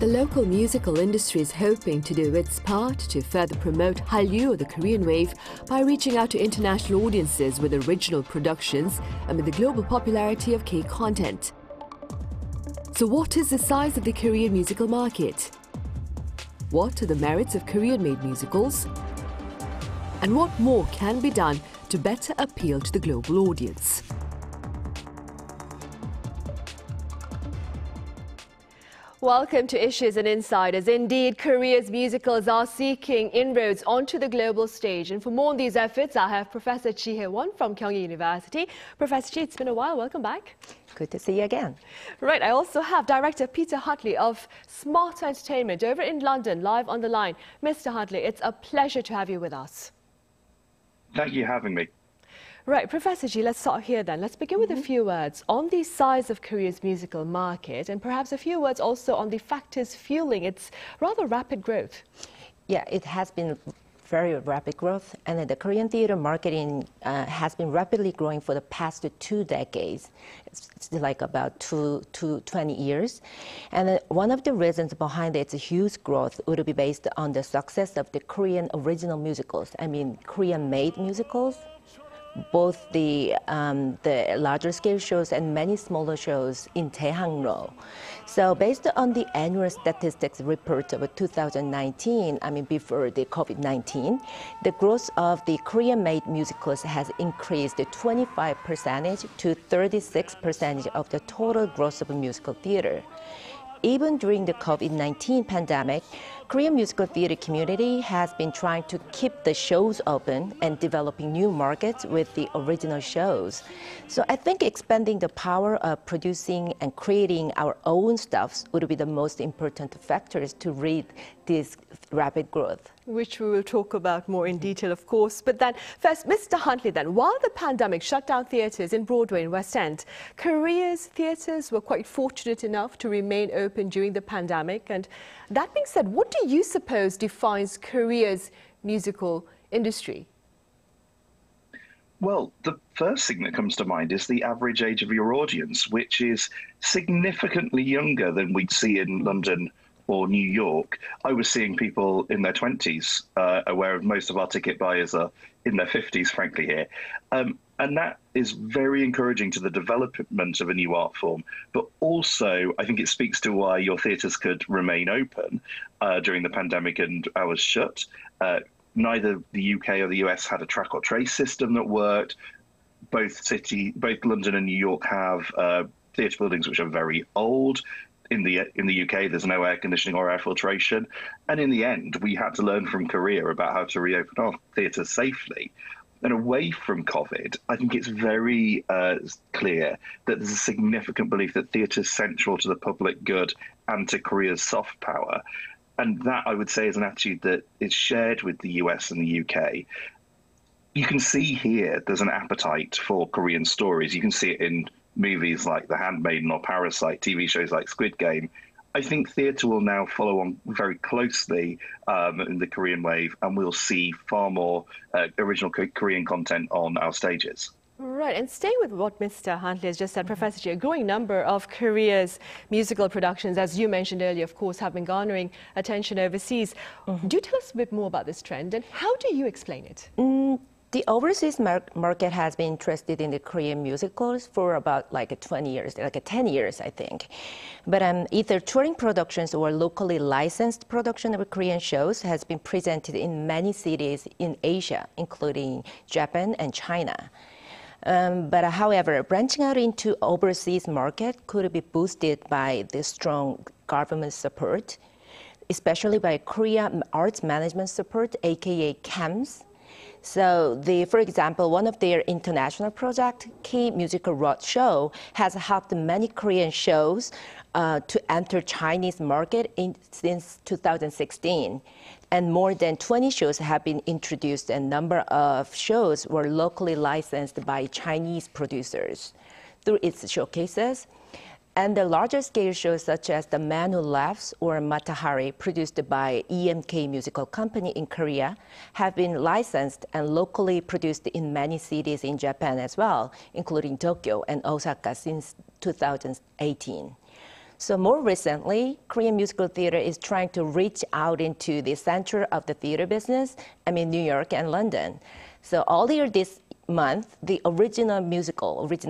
The local musical industry is hoping to do its part to further promote Hallyu, or the Korean wave, by reaching out to international audiences with original productions amid the global popularity of K content. So what is the size of the Korean musical market? What are the merits of Korean-made musicals? And what more can be done to better appeal to the global audience? Welcome to Issues and Insiders. Indeed, Korea's musicals are seeking inroads onto the global stage. And for more on these efforts, I have Professor Chie Hye-Won from Kyung Hee University. Professor Chie, it's been a while. Welcome back. Good to see you again. Right, I also have Director Peter Huntley of Smart Entertainment over in London, live on the line. Mr. Huntley, it's a pleasure to have you with us. Thank you for having me. Right, Professor Chie, let's start here then. Let's begin with a few words on the size of Korea's musical market and perhaps a few words also on the factors fueling its rather rapid growth. Yeah, it has been very rapid growth, and the Korean theater market has been rapidly growing for the past 2 decades. It's like about 20 years. And one of the reasons behind its huge growth would be based on the success of the Korean original musicals, Korean-made musicals. Both the larger scale shows and many smaller shows in Daehangro. So based on the annual statistics report of 2019, before the COVID-19, the growth of the Korean-made musicals has increased 25% to 36% of the total growth of musical theater. Even during the COVID-19 pandemic, Korean musical theater community has been trying to keep the shows open and developing new markets with the original shows. So I think expanding the power of producing and creating our own stuffs would be the most important factors to reach this rapid growth. Which we will talk about more in detail, of course. But then, first, Mr. Huntley, then, while the pandemic shut down theatres in Broadway and West End, Korea's theatres were quite fortunate enough to remain open during the pandemic. And that being said, what do you suppose defines Korea's musical industry? Well, the first thing that comes to mind is the average age of your audience, which is significantly younger than we'd see in London or New York. I was seeing people in their 20s, where most of our ticket buyers are in their 50s, frankly, here. And that is very encouraging to the development of a new art form. But also, I think it speaks to why your theatres could remain open during the pandemic and hours shut. Neither the UK or the US had a track or trace system that worked. Both London and New York have theatre buildings which are very old. In the UK, there's no air conditioning or air filtration. And in the end, we had to learn from Korea about how to reopen our theatres safely. And away from COVID, I think it's very clear that there's a significant belief that theatre is central to the public good and to Korea's soft power. And that, I would say, is an attitude that is shared with the US and the UK. You can see here there's an appetite for Korean stories. You can see it in movies like The Handmaiden or Parasite, TV shows like Squid Game. I think theatre will now follow on very closely in the Korean wave, and we'll see far more original Korean content on our stages. Right, and staying with what Mr. Huntley has just said, Professor Chie, a growing number of Korea's musical productions, as you mentioned earlier, of course, have been garnering attention overseas. Do tell us a bit more about this trend, and how do you explain it? The overseas market has been interested in the Korean musicals for about 20 years, 10 years, I think. But either touring productions or locally licensed production of Korean shows has been presented in many cities in Asia, including Japan and China. But however, branching out into overseas market could be boosted by the strong government support, especially by Korea Arts Management Support, aka KAMS. So, for example, one of their international projects, K Musical Road Show, has helped many Korean shows to enter Chinese market since 2016. And more than 20 shows have been introduced, and a number of shows were locally licensed by Chinese producers through its showcases. And the larger scale shows such as The Man Who Laughs or Matahari, produced by EMK Musical Company in Korea, have been licensed and locally produced in many cities in Japan as well, including Tokyo and Osaka since 2018. So more recently, Korean musical theater is trying to reach out into the center of the theater business, New York and London. So earlier this month, the original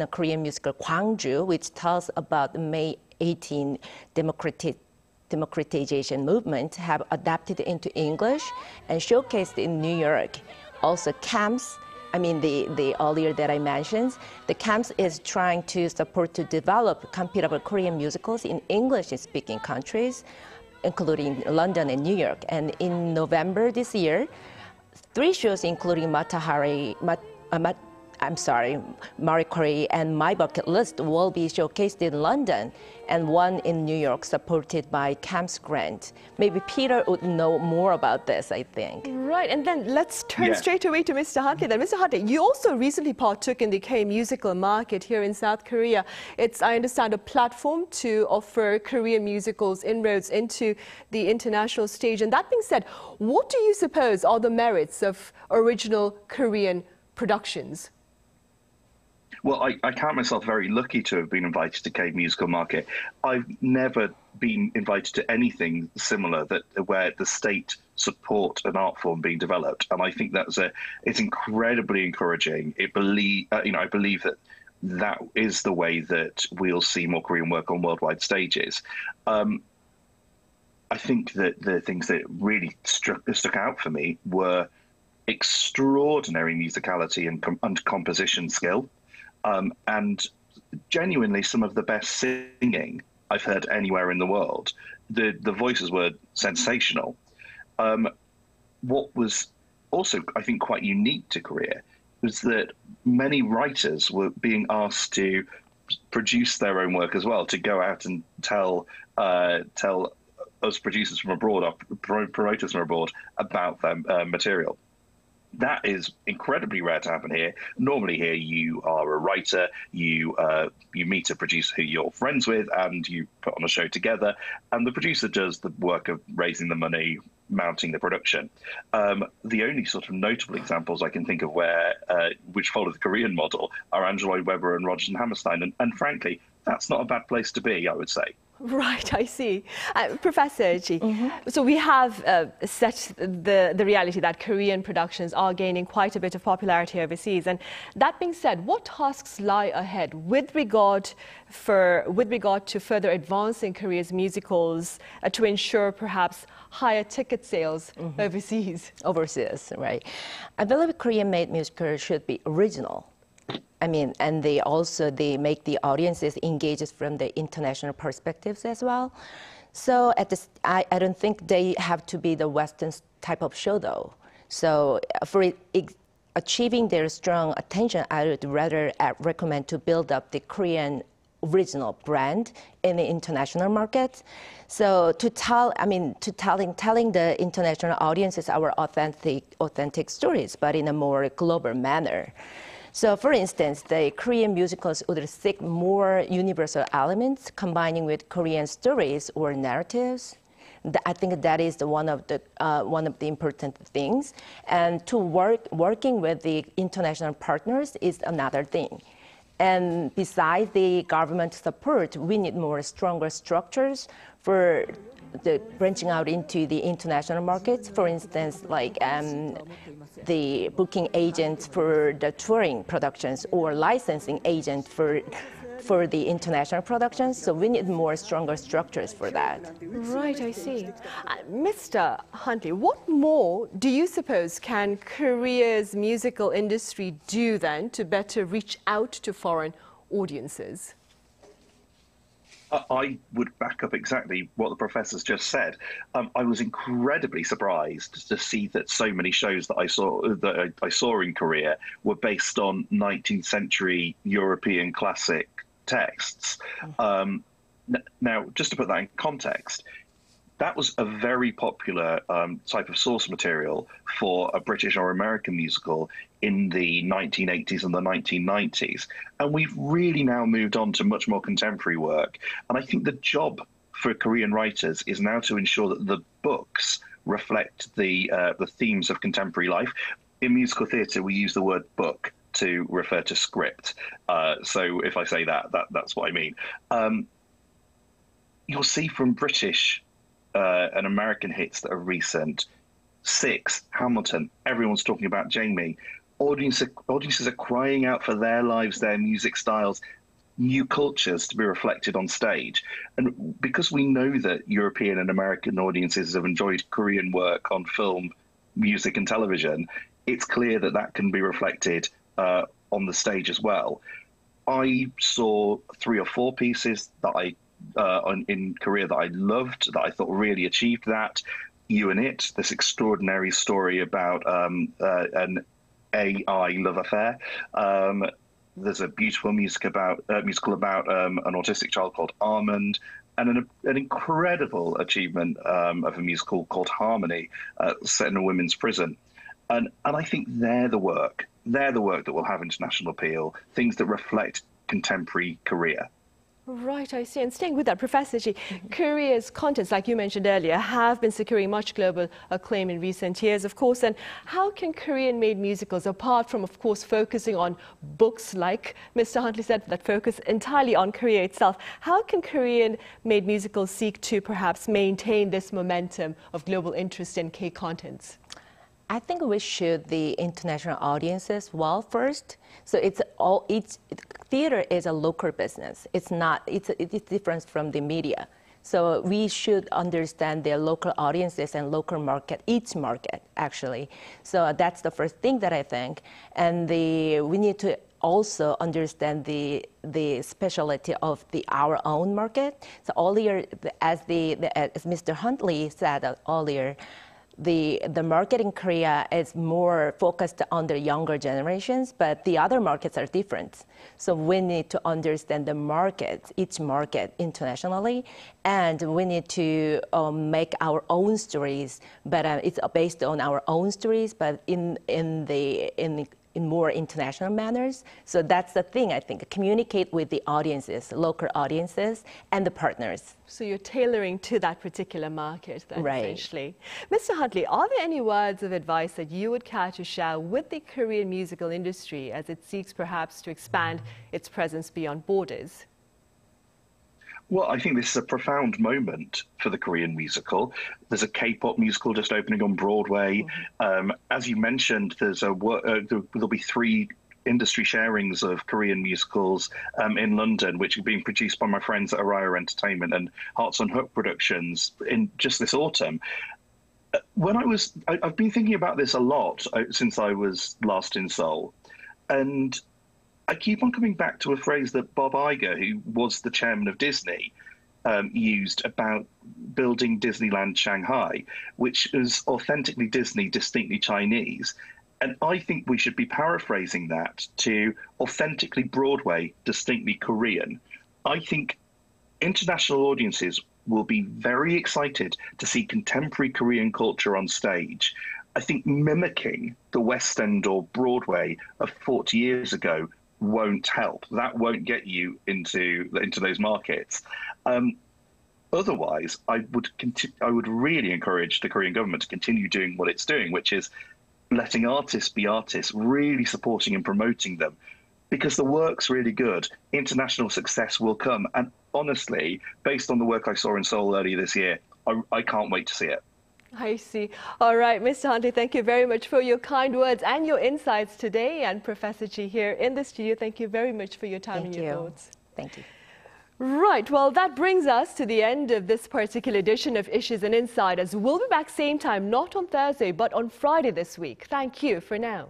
Korean musical Gwangju, which tells about the May 18 democratization movement, have adapted into English and showcased in New York. Also, CAMS, the earlier that I mentioned, the CAMS is trying to support to develop compatible Korean musicals in English-speaking countries, including London and New York. And in November this year, 3 shows, including Marie Curie and My Bucket List, will be showcased in London, and one in New York, supported by CAMS grant. Maybe Peter would know more about this, I think. Right, and then let's turn straight away to Mr. Huntley. Then, Mr. Huntley, you also recently partook in the K-musical market here in South Korea. It's, I understand, a platform to offer Korean musicals inroads into the international stage. And that being said, what do you suppose are the merits of original Korean productions? Well, I count myself very lucky to have been invited to K Musical Market. I've never been invited to anything similar where the state support an art form being developed, and I think it's incredibly encouraging. I believe that is the way that we'll see more Korean work on worldwide stages. I think that the things that really stuck out for me were extraordinary musicality and composition skill. And genuinely some of the best singing I've heard anywhere in the world. The voices were sensational. What was also, I think, quite unique to Korea was that many writers were being asked to produce their own work as well, to go out and tell us producers from abroad, our promoters from abroad, about their material. That is incredibly rare to happen here. Normally here you are a writer, you meet a producer who you're friends with, and you put on a show together, and the producer does the work of raising the money, mounting the production. The only sort of notable examples I can think of which follow the Korean model are Andrew Lloyd Webber and Rodgers and Hammerstein, and frankly, that's not a bad place to be, I would say. Right, I see. Professor Chie, so we have set the reality that Korean productions are gaining quite a bit of popularity overseas. And that being said, what tasks lie ahead with regard to further advancing Korea's musicals to ensure perhaps higher ticket sales overseas? Overseas, right. I believe Korean-made musicals should be original. And they make the audiences engage from the international perspectives as well. So I don't think they have to be the Western type of show, though. So for achieving their strong attention, I would rather recommend to build up the Korean original brand in the international market. So telling the international audiences our authentic stories, but in a more global manner. So, for instance, the Korean musicals would seek more universal elements, combining with Korean stories or narratives. I think that is one of the important things. And working with the international partners is another thing. And besides the government support, we need stronger structures for the branching out into the international markets. For instance, like the booking agents for the touring productions or licensing agent for the international productions. So we need stronger structures for that. Right, I see. Mr. Huntley, what more do you suppose can Korea's musical industry do then to better reach out to foreign audiences? I would back up exactly what the professor's just said. I was incredibly surprised to see that so many shows that I saw in Korea were based on 19th century European classic texts. Now, just to put that in context, that was a very popular type of source material for a British or American musical in the 1980s and the 1990s. And we've really now moved on to much more contemporary work. And I think the job for Korean writers is now to ensure that the books reflect the themes of contemporary life. In musical theatre, we use the word book to refer to script. So if I say that's what I mean. you'll see from British and American hits that are recent, Six, Hamilton, everyone's talking about Jamie. Audiences are crying out for their lives, their music styles, new cultures to be reflected on stage. And because we know that European and American audiences have enjoyed Korean work on film, music and television, it's clear that that can be reflected on the stage as well. I saw 3 or 4 pieces that in Korea that I loved, that I thought really achieved that. You and It, this extraordinary story about an AI love affair. There's a beautiful musical about an autistic child called Almond, and an incredible achievement of a musical called Harmony, set in a women's prison. And I think they're the work that will have international appeal, things that reflect contemporary Korea. Right, I see. And staying with that, Professor Chie, Korea's contents, like you mentioned earlier, have been securing much global acclaim in recent years, of course. And how can Korean-made musicals, apart from, of course, focusing on books, like Mr. Huntley said, that focus entirely on Korea itself, how can Korean-made musicals seek to perhaps maintain this momentum of global interest in K-contents? I think we should the international audiences well first. So each theater is a local business. It's different from the media. So we should understand their local audiences and local market, each market actually. So that's the first thing that I think. And we need to also understand the specialty of our own market. So earlier, as Mr. Huntley said earlier, the market in Korea is more focused on the younger generations, but the other markets are different. So we need to understand the market, each market internationally, and we need to make our own stories. But it's based on our own stories, but in more international manners. So that's the thing, I think, communicate with the audiences, local audiences, and the partners. So you're tailoring to that particular market then, right. Essentially. Mr. Huntley, are there any words of advice that you would care to share with the Korean musical industry as it seeks perhaps to expand its presence beyond borders? Well, I think this is a profound moment for the Korean musical. There's a K-pop musical just opening on Broadway. Mm-hmm. As you mentioned, there'll be 3 industry sharings of Korean musicals in London, which are being produced by my friends at Arirang Entertainment and Hearts on Hook Productions in just this autumn. I've been thinking about this a lot since I was last in Seoul, and I keep on coming back to a phrase that Bob Iger, who was the chairman of Disney, used about building Disneyland Shanghai, which is authentically Disney, distinctly Chinese. And I think we should be paraphrasing that to authentically Broadway, distinctly Korean. I think international audiences will be very excited to see contemporary Korean culture on stage. I think mimicking the West End or Broadway of 40 years ago won't help. That won't get you into those markets. Otherwise, I would really encourage the Korean government to continue doing what it's doing, which is letting artists be artists, really supporting and promoting them, because the work's really good. International success will come. And honestly, based on the work I saw in Seoul earlier this year, I can't wait to see it. I see. All right, Mr. Huntley, thank you very much for your kind words and your insights today. And Professor Chie here in the studio, thank you very much for your time and your thoughts. Thank you. Right, well, that brings us to the end of this particular edition of Issues and Insiders. We'll be back same time, not on Thursday, but on Friday this week. Thank you for now.